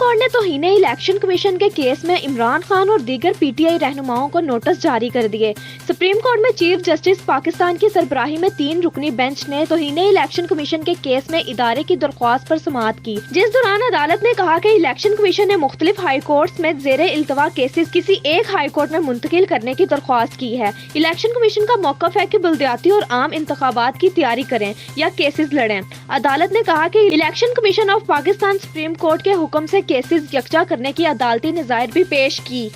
Court نے توہین election commission کے کیس میں عمران خان اور دیگر پی ٹی آئی رہنماؤں کو نوٹس جاری کر دیے۔ سپریم کورٹ میں چیف جسٹس پاکستان کی سربراہی میں 3 رکنی بینچ نے توہین الیکشن کمیشن کے کیس میں ادارے کی درخواست پر سماعت کی، جس دوران عدالت نے کہا کہ الیکشن کمیشن نے مختلف ہائی کورٹس میں زیر التوا کیسز کسی ایک ہائی کورٹ میں منتقل کرنے کی درخواست کی ہے۔ الیکشن کمیشن کا موقف ہے کہ بلدیاتی اور عام انتخابات کی تیاری کریں یا کیسز لڑیں۔ عدالت نے کہا کہ election commission of Pakistan supreme court کے حکم سے کیسز یکجا کرنے کی عدالتی نظائر بھی پیش کی۔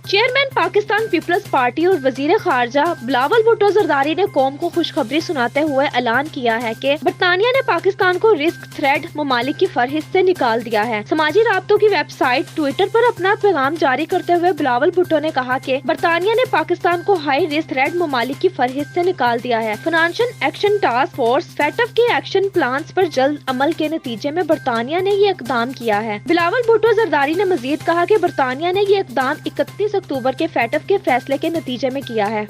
چیئرمین پاکستان پیپلز پارٹی اور وزیر خارجہ بلاول بھٹو زرداری نے قوم کو خوشخبری سناتے ہوئے اعلان کیا ہے کہ برطانیہ نے پاکستان کو رسک تھریٹ ممالک کی فہرست سے نکال دیا ہے۔ سماجی رابطوں کی ویب سائٹ ٹویٹر پر اپنا پیغام جاری کرتے ہوئے بلاول بھٹو نے کہا کہ برطانیہ نے پاکستان کو ہائی رسک تھریٹ ممالک کی فہرست سے نکال دیا ہے۔ Financial action task force FATF کے ایکشن پلانز پر جلد عمل کے نتیجے میں برطانیہ نے یہ اقدام کیا ہے۔ بلاول بھٹو زرداری نے مزید کہا کہ برطانیہ نے یہ اقدام 31 اکتوبر کے فیٹف کے فیصلے کے نتیجے میں کیا ہے۔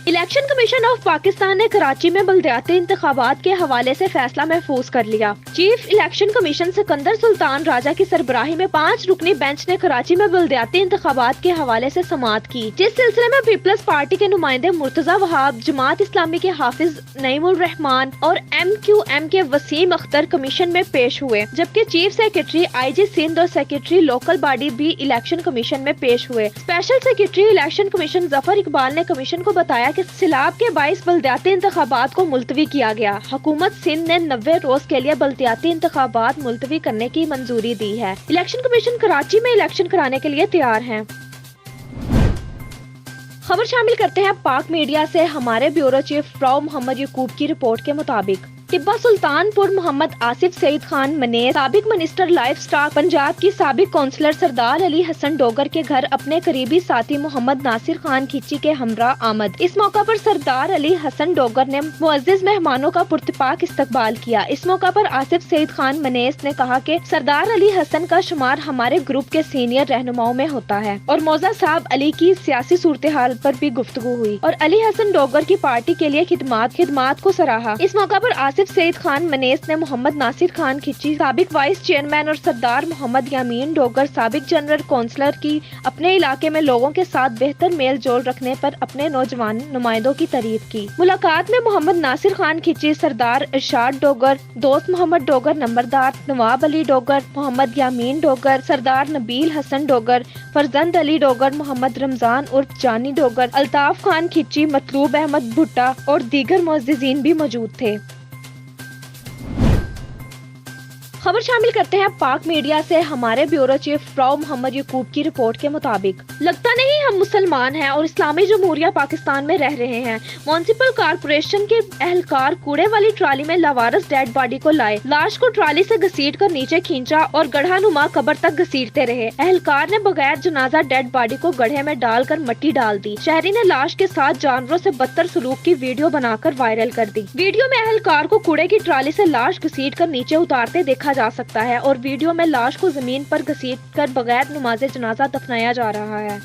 الیکشن کمیشن آف پاکستان نے کراچی میں بلدیاتی انتخابات کے حوالے سے فیصلہ محفوظ کر لیا۔ چیف الیکشن کمیشن سکندر سلطان راجہ کی سربراہی میں 5 رکنی بینچ نے کراچی میں بلدیاتی انتخابات کے حوالے سے سماعت کی، جس سلسلے میں پیپلز پارٹی کے نمائندے مرتضی وہاب، جماعت اسلامی کے حافظ نعیم الرحمان اور MQM کے وسیم اختر کمیشن میں پیش ہوئے، جبکہ چیف سیکرٹری IG سندھ اور سیکرٹری لوکل باڈی بھی الیکشن کمیشن میں پیش ہوئے۔ اسپیشل سیکرٹری الیکشن کمیشن ظفر اقبال نے کمیشن کو بتایا کہ سیلاب کے باعث بلدیاتی انتخابات کو ملتوی کیا گیا۔ حکومت سندھ نے 90 روز کے لیے بلدیاتی انتخابات ملتوی کرنے کی منظوری دی ہے۔ الیکشن کمیشن کراچی میں الیکشن کرانے کے لیے تیار ہیں۔ خبر شامل کرتے ہیں پاک میڈیا سے۔ ہمارے بیورو چیف راؤ محمد یعقوب کی رپورٹ کے مطابق ٹبہ سلطان پور محمد آصف سعید خان منیز، سابق منسٹر لائف سٹاک پنجاب کی سابق کونسلر سردار علی حسن ڈوگر کے گھر اپنے قریبی ساتھی محمد ناصر خان کھچی کے ہمراہ آمد۔ اس موقع پر سردار علی حسن ڈوگر نے معزز مہمانوں کا پرتپاک استقبال کیا۔ اس موقع پر آصف سعید خان منیز نے کہا کہ سردار علی حسن کا شمار ہمارے گروپ کے سینئر رہنماؤں میں ہوتا ہے اور موزہ صاحب علی کی سیاسی صورتحال پر بھی گفتگو ہوئی اور علی حسن ڈوگر کی پارٹی کے لیے خدمات کو سراہا۔ اس موقع پر آصف سعید خان منیز نے محمد ناصر خان کھچی، سابق وائس چیئرمین اور سردار محمد یامین ڈوگر، سابق جنرل کونسلر کی اپنے علاقے میں لوگوں کے ساتھ بہتر میل جول رکھنے پر اپنے نوجوان نمائندوں کی تعریف کی۔ ملاقات میں محمد ناصر خان کھچی، سردار ارشاد ڈوگر، دوست محمد ڈوگر نمبردار، نواب علی ڈوگر، محمد یامین ڈوگر، سردار نبیل حسن ڈوگر، فرزند علی ڈوگر، محمد رمضان عرف جانی ڈوگر، الطاف خان کھچی، مطلوب احمد بھٹا اور دیگر معززین بھی موجود تھے۔ خبر شامل کرتے ہیں پاک میڈیا سے۔ ہمارے بیورو چیف راؤ محمد یعقوب کی رپورٹ کے مطابق لگتا نہیں ہم مسلمان ہیں اور اسلامی جمہوریہ پاکستان میں رہ رہے ہیں۔ میونسپل کارپوریشن کے اہلکار کوڑے والی ٹرالی میں لاوارث ڈیڈ باڈی کو لائے، لاش کو ٹرالی سے گھسیٹ کر نیچے کھینچا اور گڑھا نما قبر تک گھسیٹتے رہے۔ اہلکار نے بغیر جنازہ ڈیڈ باڈی کو گڑھے میں ڈال کر مٹی ڈال دی۔ شہری نے لاش کے ساتھ جانوروں سے بدتر سلوک کی ویڈیو بنا کر وائرل کر دی۔ ویڈیو میں اہلکار کو کوڑے کی ٹرالی سے لاش گھسیٹ کر نیچے اتارتے دیکھا جا سکتا ہے اور ویڈیو میں لاش کو زمین پر گھسیٹ کر بغیر نماز جنازہ دفنایا جا رہا ہے۔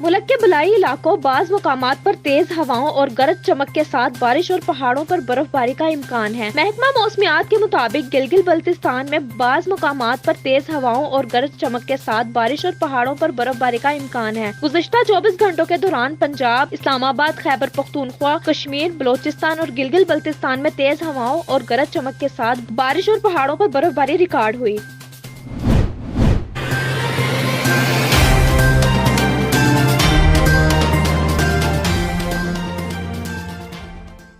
ملک کے بلائی علاقوں بعض مقامات پر تیز ہواؤں اور گرج چمک کے ساتھ بارش اور پہاڑوں پر برف باری کا امکان ہے۔ محکمہ موسمیات کے مطابق گلگت بلتستان میں بعض مقامات پر تیز ہواؤں اور گرج چمک کے ساتھ بارش اور پہاڑوں پر برف باری کا امکان ہے۔ گزشتہ 24 گھنٹوں کے دوران پنجاب، اسلام آباد، خیبر پختونخوا، کشمیر، بلوچستان اور گلگت بلتستان میں تیز ہواؤں اور گرج چمک کے ساتھ بارش اور پہاڑوں پر برف باری ریکارڈ ہوئی۔